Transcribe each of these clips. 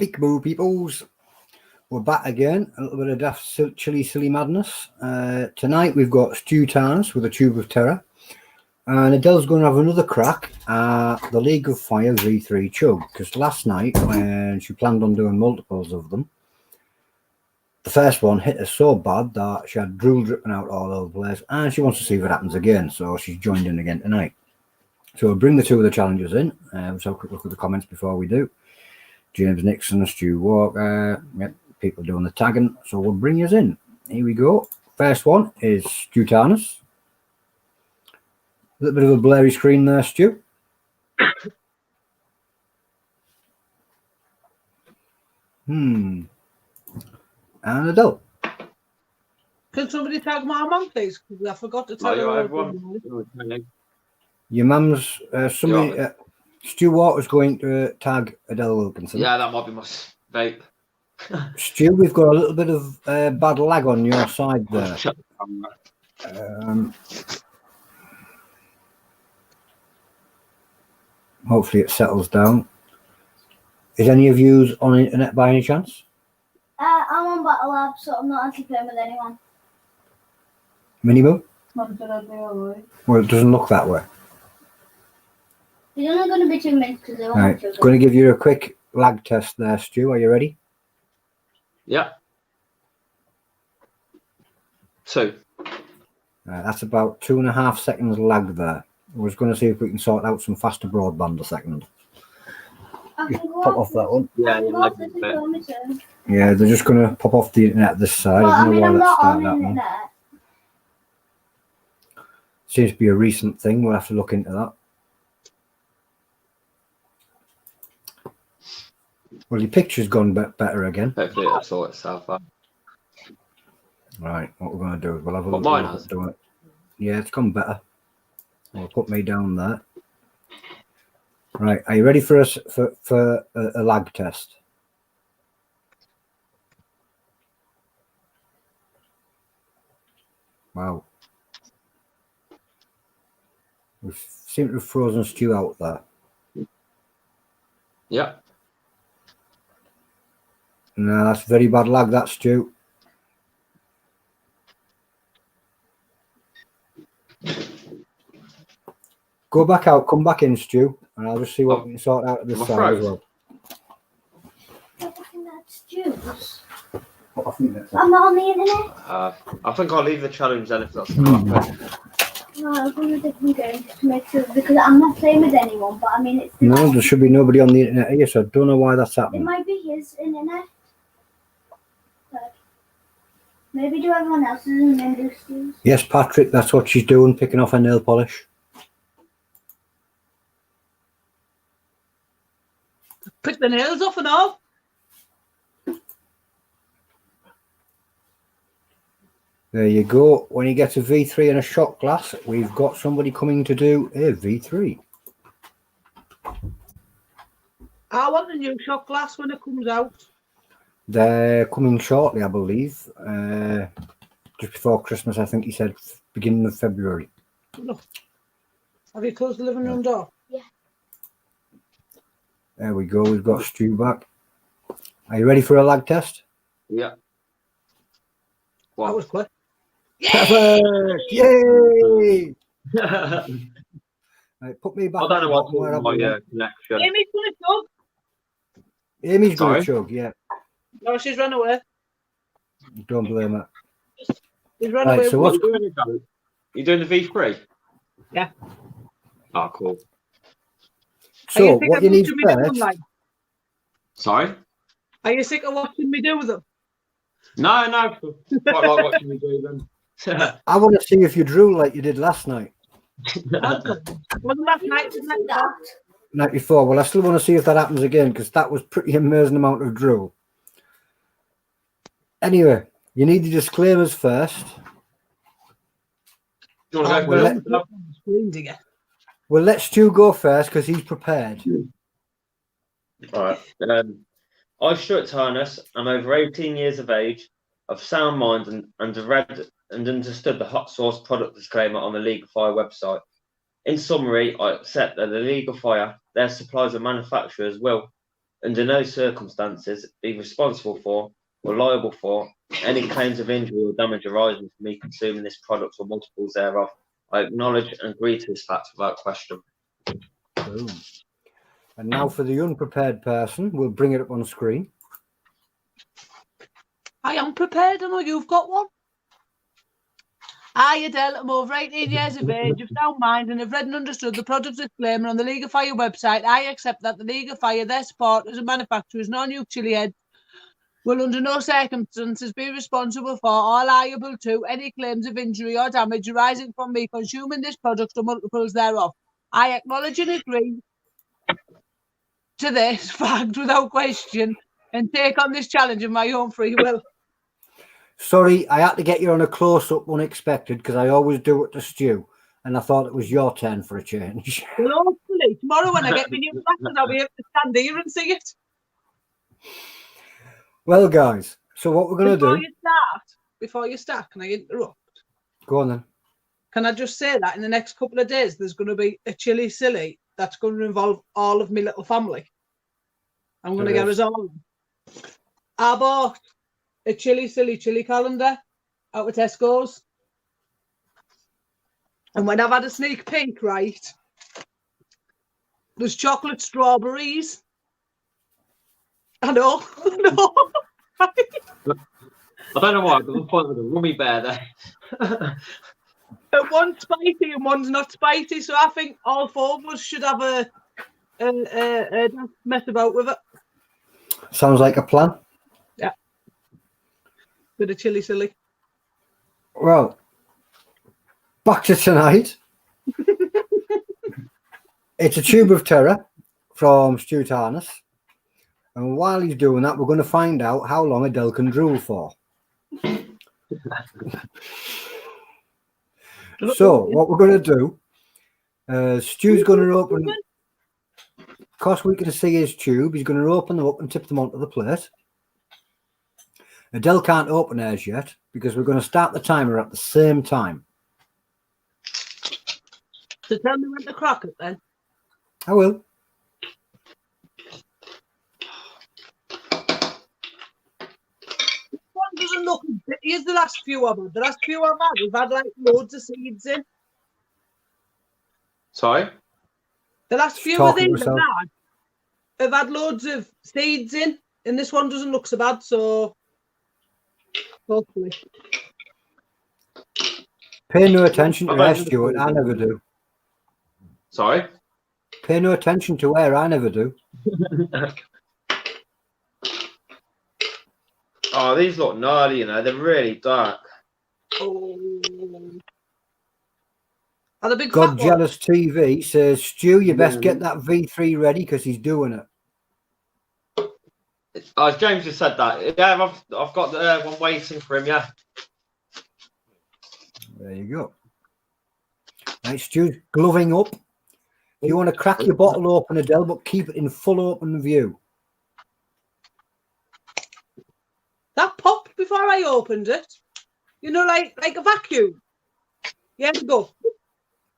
Big moo peoples. We're back again. A little bit of daft chili silly madness. Tonight we've got Tarnas with a tube of terror. And Adele's going to have another crack at the League of Fire V3 Chug. Because last night, when she planned on doing multiples of them, the first one hit her so bad that she had drool dripping out all over the place. And she wants to see if it happens again. So she's joined in again tonight. So we'll bring the two of the challengers in. Let's have a quick look at the comments before we do. James Nixon, Stu Walker, yep, people doing the tagging. So we'll bring you in. Here we go. First one is Stu Tarnas. A little bit of a blurry screen there, Stu. And Adele. Can somebody tag my mum, please? Because I forgot to tag her. Your mum's somebody. Stewart is going to tag Adele Wilkinson. Yeah, that might be my vape. Stu, we've got a little bit of bad lag on your side there. Hopefully it settles down. Is any of you on the internet by any chance? I'm on Battle Lab, so I'm not actually playing with anyone. Minimo? Well, it doesn't look that way. it's only going to be 2 minutes because they won't Right, going to give you a quick lag test there, Stu. Are you ready? Yeah. 2. That's about 2.5 seconds lag there. I was going to see if we can sort out some faster broadband a second. Just pop off that one. Yeah, they're just going to pop off the internet this side. Well, I don't know why that started on happening. Seems to be a recent thing. We'll have to look into that. Well, your picture's gone better again. Hopefully it'll sort itself out. Right, what we're going to do is we'll have a look mine at has. doing it. Yeah, it's gone better. I'll put me down there. Right, are you ready for us for a lag test? Wow. We seem to have frozen Stu out there. Yeah. No, that's very bad lag, that, Stu. Go back out, come back in, Stu, and I'll just see what we can sort out at this side as well. I think that's Juice. I think that's I'm not on the internet. I think I'll leave the challenge then if that's going to happen. No, I'll go to a different game just to make sure because I'm not playing with anyone. But I mean, it's no, there should be nobody on the internet here, so I don't know why that's it happening. might be his internet. But maybe do everyone else's and then do Stu's. Yes, Patrick, that's what she's doing, picking off her nail polish. Pick the nails off and all. There you go. When he gets a V3 and a shot glass, we've got somebody coming to do a V3. I want a new shot glass when it comes out. They're coming shortly, I believe. Just before Christmas, I think he said beginning of February. Look. Have you closed the living room door? There we go. We've got Stu back. Are you ready for a lag test? Yeah. That was quick. Perfect! Yay! Right, put me back. I don't know what's where my connection. Amy's going to chug. Amy's going to chug, yeah. No, she's run away. Don't blame her. She's run Right, away. so what's You doing the V3? Yeah. Oh, cool. So what you need first? Sorry? Are you sick of watching me do them? No. Quite like watching me do them. I want to see if you drew like you did last night. Wasn't last night? Night before. Well, I still want to see if that happens again because that was pretty amazing amount of drool. Anyway, you need the disclaimers first. Do you want to go first? Well, let Stu go first because he's prepared. All right. I, Stewart Tarnas, am over 18 years of age, of sound mind, and have read and understood the hot sauce product disclaimer on the League of Fire website. In summary, I accept that the League of Fire, their suppliers and manufacturers will, under no circumstances be responsible for or liable for any claims of injury or damage arising from me consuming this product or multiples thereof. I acknowledge and agree to this fact without question. Boom. And now for the unprepared person, we'll bring it up on screen. I am prepared. I know you've got one. I, Adele, am over 18 years of age, of sound mind, and have read and understood the product disclaimer on the League of Fire website. I accept that the League of Fire, their supporters and manufacturers, non-nuke Chilli-heads, will under no circumstances be responsible for or liable to any claims of injury or damage arising from me consuming this product or multiples thereof. I acknowledge and agree to this fact without question and take on this challenge of my own free will. Sorry, I had to get you on a close-up unexpected because I always do it to Stu, and I thought it was your turn for a change. Well, hopefully, tomorrow when I get my new glasses, I'll be able to stand here and see it. Well, guys, so what we're going to do... Before you start, can I interrupt? Go on then. Can I just say that in the next couple of days, there's going to be a chili silly that's going to involve all of my little family. I'm going to get us all. I bought a chili calendar out of Tesco's. And when I've had a sneak peek, right, there's chocolate strawberries. I know. I don't know why, but the point of the rummy bear there. One's spicy and one's not spicy, so I think all four of us should have a mess about with it. Sounds like a plan. Yeah. Bit of chili silly. Well, back to tonight. It's a tube of terror from Stewart Tarnas. And while he's doing that, we're going to find out how long Adele can drool for. So, what we're going to do, Stu's going to open, because we can see his tube, he's going to open them up and tip them onto the plate. Adele can't open hers yet because we're going to start the timer at the same time. So tell me when to crack it then. I will. One doesn't look. Here's the last few of them. The last few I've had, we've had like loads of seeds in. Sorry? The last few of these I've had loads of seeds in, and this one doesn't look so bad, so hopefully. Pay no attention to her, Stewart. I never do. Sorry? Pay no attention to her. I never do. Oh, these look gnarly, you know. They're really dark. Oh. Are the big God fat Jealous TV says, Stu, you best get that V3 ready because he's doing it. Oh, James just said that. Yeah, I've got one waiting for him, yeah. There you go. Right, Stu's gloving up. If you want to crack your bottle open, Adele, but keep it in full open view. That popped before I opened it. You know, like a vacuum. Yeah, go.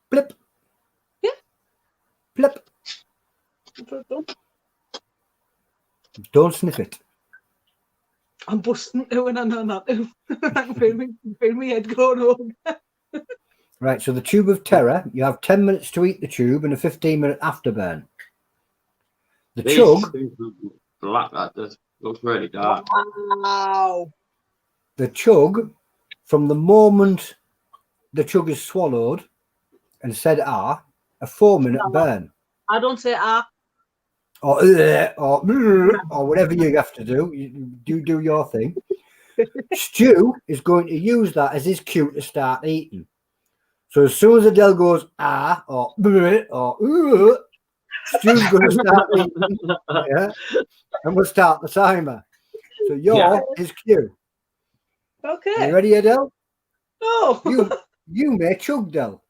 Blip. Yeah. Blip. Don't sniff it. I'm busting it when I know not to. I feel my head going home. Right, so the tube of terror, you have 10 minutes to eat the tube and a 15-minute afterburn. The chug... Black, that does. Looks really dark. Wow. The chug, from the moment the chug is swallowed and said a 4-minute burn. I don't say Or whatever you have to do. You do your thing. Stu is going to use that as his cue to start eating. So as soon as Adele goes or Stu's going to start eating, yeah, and we'll start the timer. So his cue. Okay. You ready, Adele? Oh. You may chug, Del.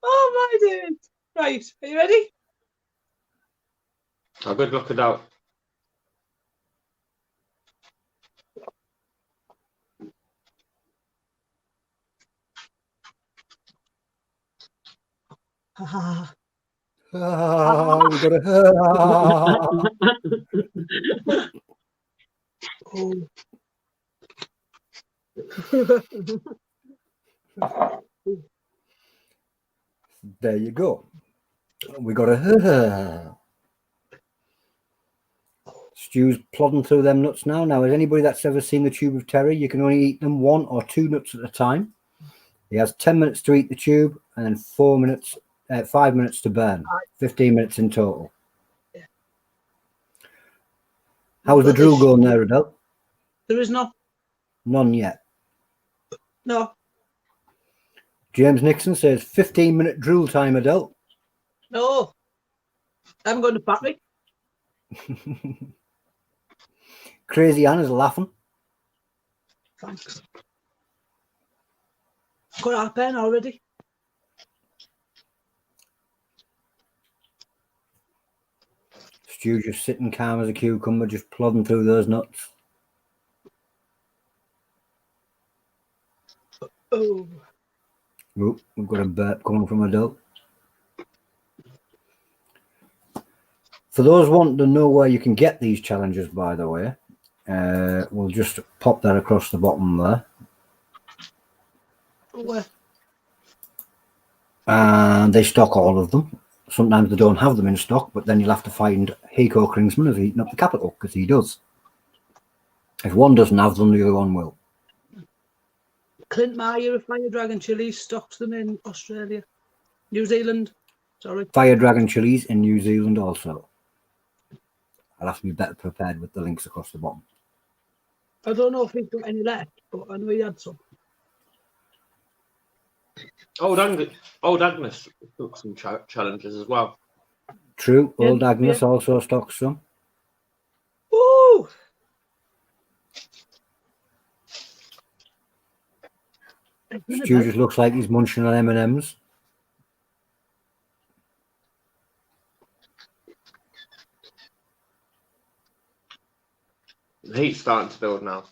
Oh my days. Right, are you ready? Oh, good luck, Adele. We got a. Oh. There you go. We got a. Stu's plodding through them nuts now. Now, has anybody that's ever seen the tube of terror, you can only eat them 1 or 2 nuts at a time. He has 10 minutes to eat the tube and then 5 minutes to burn. 15 minutes in total. Yeah. How's the drool going there, Adele? There is no. None yet. No. James Nixon says 15-minute drool time, Adele. No. I haven't got the battery. Crazy Anna's laughing. Thanks. Got our pen already. Stu just sitting calm as a cucumber, just plodding through those nuts. Oh. Oop, we've got a burp coming from Adele. For those wanting to know where you can get these challenges, by the way, we'll just pop that across the bottom there. Where? And they stock all of them. Sometimes they don't have them in stock, but then you'll have to find Heiko Kringsman has eaten up the capital, because he does. If one doesn't have them, the other one will. Clint Meyer of Fire Dragon Chilies stocks them in Australia. New Zealand. Sorry. Fire Dragon Chilies in New Zealand also. I'll have to be better prepared with the links across the bottom. I don't know if he's got any left, but I know he had some. Old Agnes took some challenges as well. True, Yeah, Old Agnes yeah. also stocks some. Woo! Stu just looks like he's munching on M&Ms. The heat's starting to build now.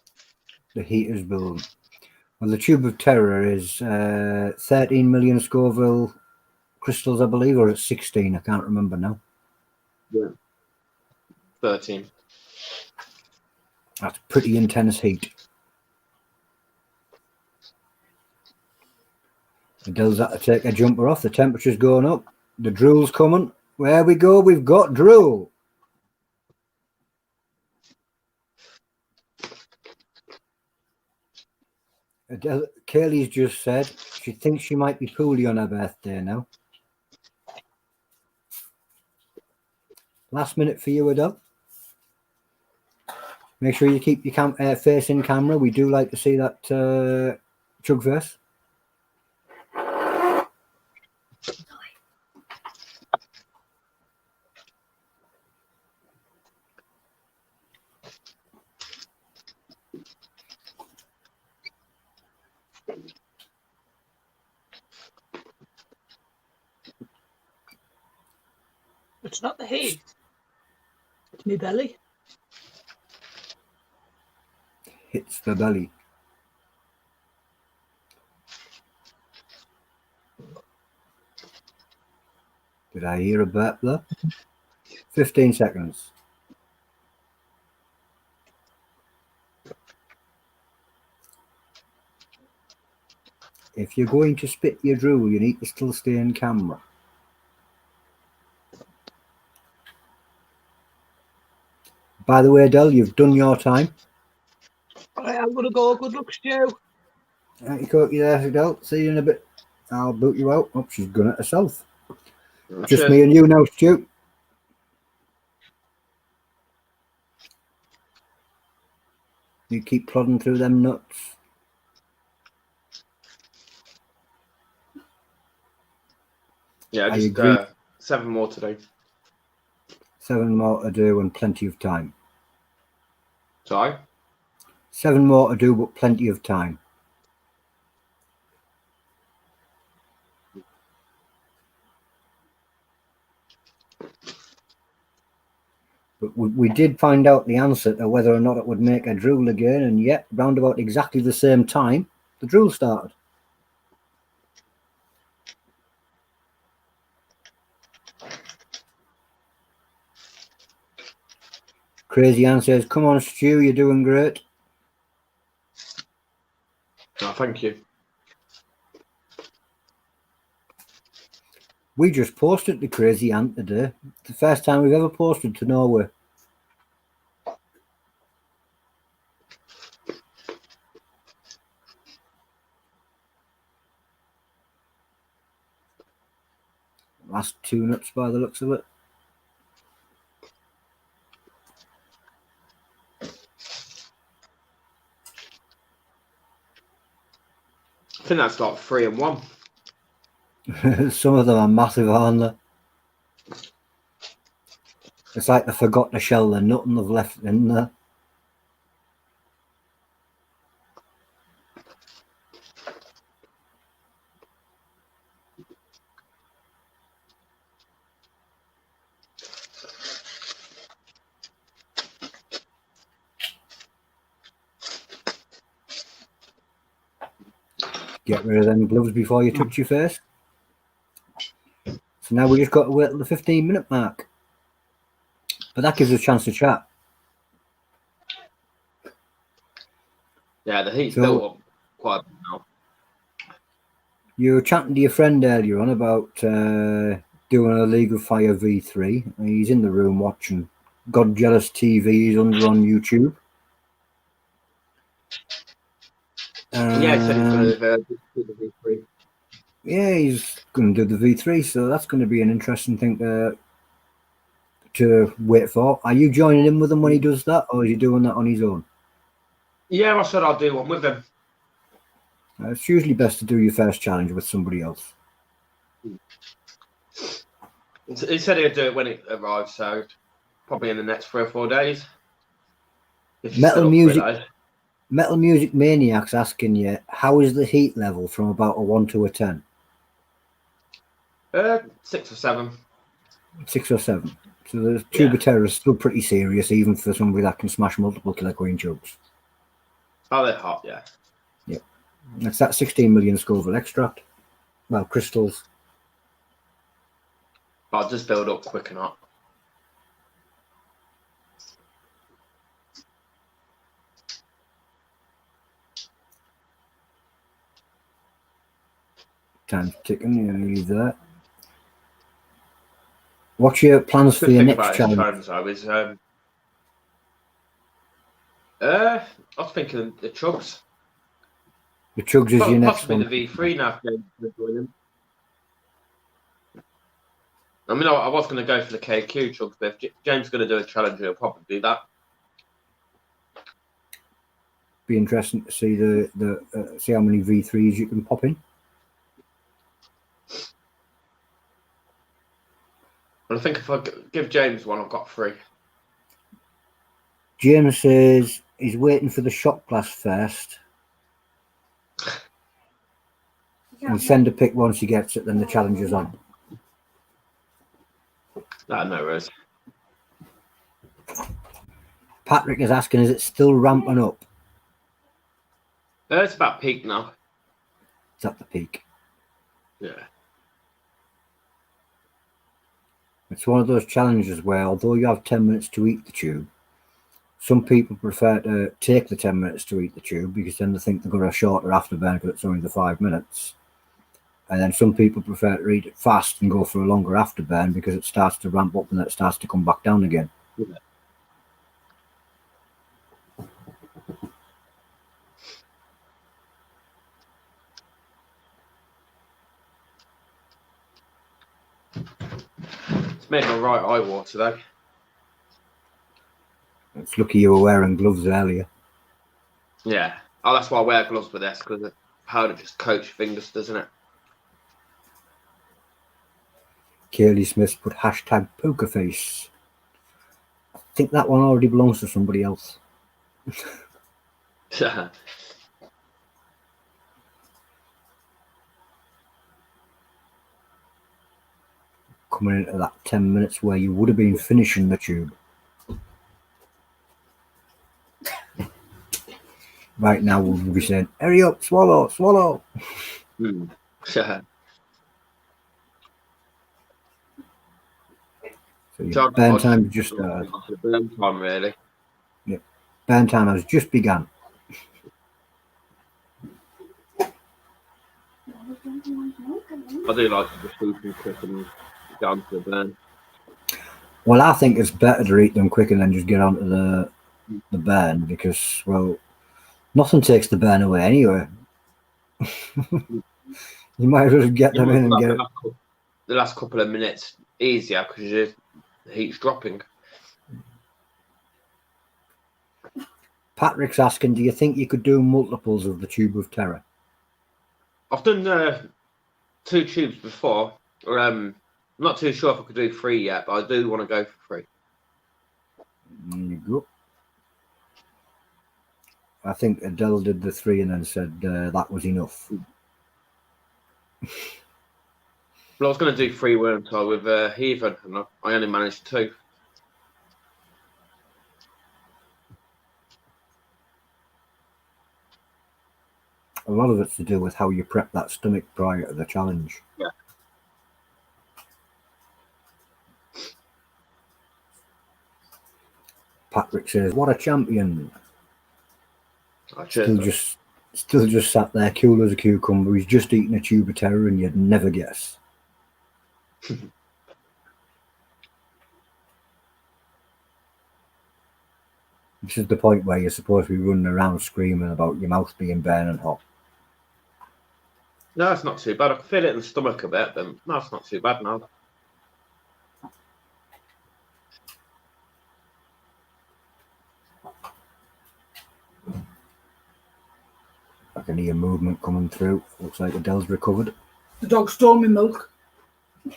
The heat is building. Well, the tube of terror is 13 million Scoville crystals, I believe, or it's 16. I can't remember now. Yeah. 13. That's pretty intense heat. Adele's had to take a jumper off. The temperature's going up. The drool's coming. Where we go, we've got drool. Adele, Kaylee's just said she thinks she might be poorly on her birthday now. Last minute for you, Adele. Make sure you keep your face in camera. We do like to see that chug face. It's not the heat. It's my belly. Hits the belly. Did I hear a burp there? 15 seconds. If you're going to spit your drool, you need to still stay in camera. By the way, Adele, you've done your time. Right, I'm going to go. Good luck, Stu. Right, you caught you there, Adele. See you in a bit. I'll boot you out. Oh, she's gone it herself. Just me and you now, Stu. You keep plodding through them nuts. Yeah, I just agree. 7 more today. 7 more to do and plenty of time. Sorry? 7 more to do, but plenty of time. But we did find out the answer to whether or not it would make a drool again, and yet, round about exactly the same time, the drool started. Crazy Ann says, come on, Stu, you're doing great. Oh, thank you. We just posted to Crazy Ant today. It's the first time we've ever posted to Norway. Last 2 nuts by the looks of it. I think that's like 3 and 1. Some of them are massive, aren't they? It's like they forgot to shell the nut and they've left it in there. Get rid of them gloves before you touch your face. So now we just got to wait till the 15-minute mark. But that gives us a chance to chat. Yeah, the heat's So- built up quite a bit now. You were chatting to your friend earlier on about doing a League of Fire V3. He's in the room watching God Jealous TV. He's under on YouTube. Yeah, he said he's going to do the V3. Yeah, he's going to do the V3, so that's going to be an interesting thing to wait for. Are you joining in with him when he does that, or is he doing that on his own? Yeah, I said I'll do one with him. It's usually best to do your first challenge with somebody else. He said he'd do it when it arrives, so probably in the next 3 or 4 days. If you're Metal still up for it, music. though. Metal Music Maniac's asking you, how is the heat level from about a 1 to a 10? 6 or 7. 6 or 7. So the Tuba Terror is still pretty serious, even for somebody that can smash multiple killer queen jugs. Oh, they're hot, yeah. That's that 16 million Scoville extract. Well, crystals. But I'll just build up quick enough. Time's ticking, you're nearly there. What's your plans for Good your thing next about his challenge? phones, though, is I was thinking the Chugs. The Chugs is your next Possibly one. the V3 now. I mean, I was going to go for the KQ Chugs, but if James is going to do a challenge, he'll probably do that. Be interesting to see see how many V3s you can pop in. And I think if I give James one, I've got 3. James says he's waiting for the shot glass first and send a pic once he gets it, then the challenge is on. No worries. Patrick is asking, is it still ramping up? It's about peak now. It's at the peak. Yeah. It's one of those challenges where, although you have 10 minutes to eat the tube, some people prefer to take the 10 minutes to eat the tube because then they think they've got a shorter afterburn because it's only the 5 minutes. And then some people prefer to eat it fast and go for a longer afterburn because it starts to ramp up and then it starts to come back down again. Yeah. It's made my right eye water, though. It's lucky you were wearing gloves earlier. Yeah. Oh, that's why I wear gloves with this, because the powder just coats your fingers, doesn't it? Kaylee Smith put hashtag poker face. I think that one already belongs to somebody else. Coming into that 10 minutes where you would have been finishing the tube. Right now we'll be saying, hurry up, swallow, swallow. So So your So burn I'll time just just started. the burn time really. Burn time has just begun. I do like to just eat them quick and get onto the burn. Well, I think it's better to eat them quick and then just get onto the burn because, well, nothing takes the burn away anyway. You might as well just get You them might in and like get it. the last couple of minutes easier because the heat's dropping. Patrick's asking, do you think you could do multiples of the Tube of Terror? I've done 2 tubes before. I'm not too sure if I could do 3 yet, but I do want to go for 3. There you go. I think Adele did the 3 and then said that was enough. Well, I was going to do 3, weren't I, with Heathen, and I only managed 2. A lot of it's to do with how you prep that stomach prior to the challenge. Yeah. Patrick says, "What a champion!" Oh, cheers, Still just sat there, cool as a cucumber. He's just eating a tube of terror, and you'd never guess. This is the point where you're supposed to be running around screaming about your mouth being burning hot. No, it's not too bad. I can feel it in the stomach a bit, but no, it's not too bad now. I can hear movement coming through. Looks like Adele's recovered. The dog stole my milk. I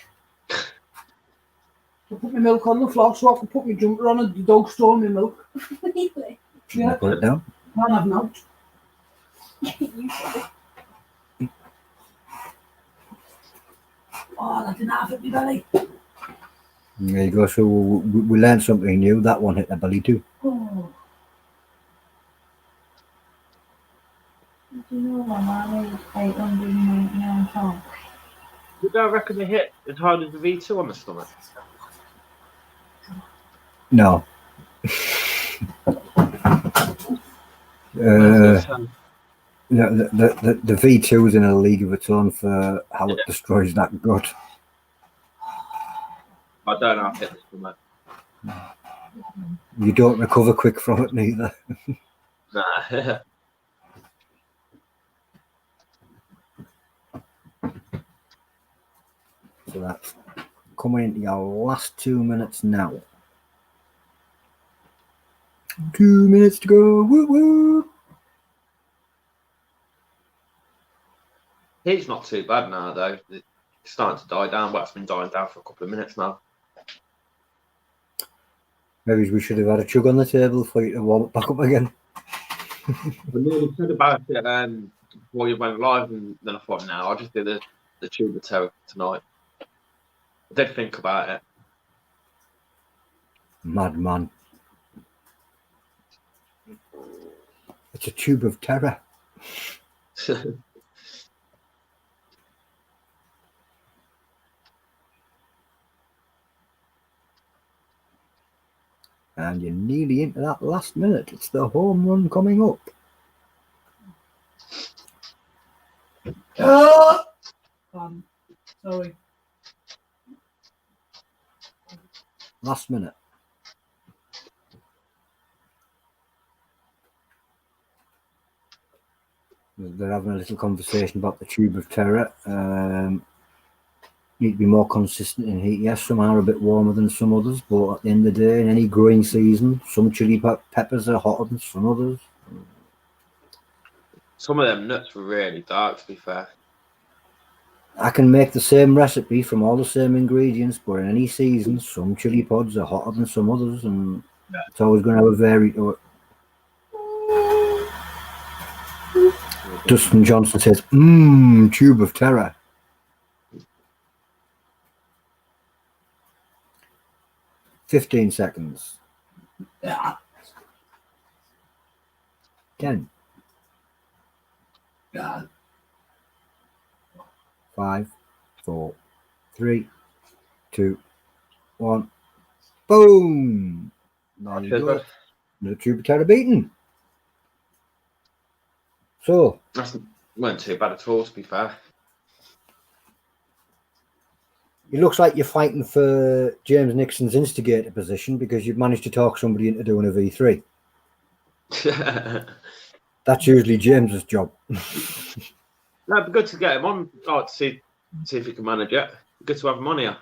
put my milk on the floor so I could put my jumper on and the dog stole my milk. Really? Shouldn't I put it down? Can't have an out. You said it. Oh, that didn't have it, my belly. There you go. So we learned something new. That one hit the belly too. Oh. Do you know my mum is 899 pounds? Did I reckon they hit as hard as the V2 on the stomach? No. The V2 is in a league of its own for how it destroys that gut. I don't know how to hit the stomach. You don't recover quick from it neither. Nah. So that's coming into your last 2 minutes now. 2 minutes to go. Woo woo. Heat's not too bad now, though. It's starting to die down, but it's been dying down for a couple of minutes now. Maybe we should have had a chug on the table for you to warm it back up again. I nearly said about it before you went live, and then I thought, no, I'll just do the tube of terror tonight. I did think about it. Madman. It's a tube of terror. And you're nearly into that last minute. It's the home run coming up. Sorry. Last minute. They're having a little conversation about the tube of terror. Need to be more consistent in heat. Yes, some are a bit warmer than some others, but at the end of the day, in any growing season, some chili peppers are hotter than some others. Some of them nuts were really dark, to be fair. I can make the same recipe from all the same ingredients, but in any season, some chili pods are hotter than some others, and it's always going to have a vary to it. Dustin Johnson says, tube of terror. "15 seconds. Yeah. 10. Yeah. 5, 4, 3, 2, 1. Boom. There you Cheers, go. bud. The Tube of Terror beaten. So, That weren't too bad at all, to be fair. it looks like you're fighting for James Nixon's instigator position because you've managed to talk somebody into doing a V3. That's usually James's job. No, it'd be good to get him on. Oh, to see if he can manage it. Good to have him on here.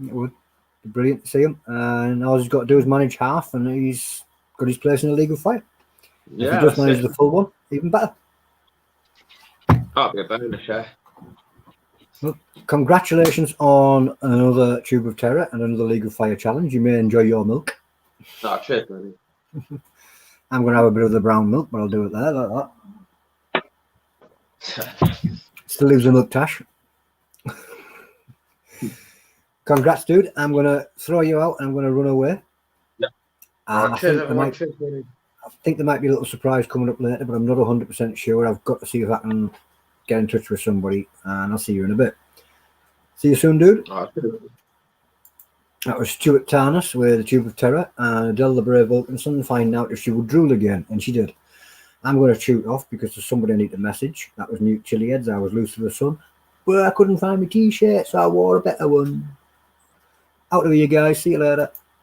It would be brilliant to see him. And all he's got to do is manage half, and he's got his place in the League of Fire. Yeah, If he does that's manage it. the full one, even better. That'd be a bonus, yeah. Well, congratulations on another Tube of Terror and another League of Fire challenge. You may enjoy your milk. No, cheers, buddy. I'm going to have a bit of the brown milk, but I'll do it there like that. Still leaves a milk tash. Congrats, dude. I'm going to throw you out and I'm going to run away. Yeah. I, Cheers, think everyone. Cheers, buddy. I think there might be a little surprise coming up later, but I'm not 100% sure. I've got to see if I can get in touch with somebody, and I'll see you in a bit. See you soon, dude. All right, cheers. That was Stewart Tarnas with the Tube of Terror and Adele the Brave Wilkinson finding out if she would drool again, and she did. I'm going to shoot off because there's somebody I need to message. That was Newt Chilli-heads. I was loose for the sun, but I couldn't find my t-shirt, so I wore a better one. Out of you guys. See you later.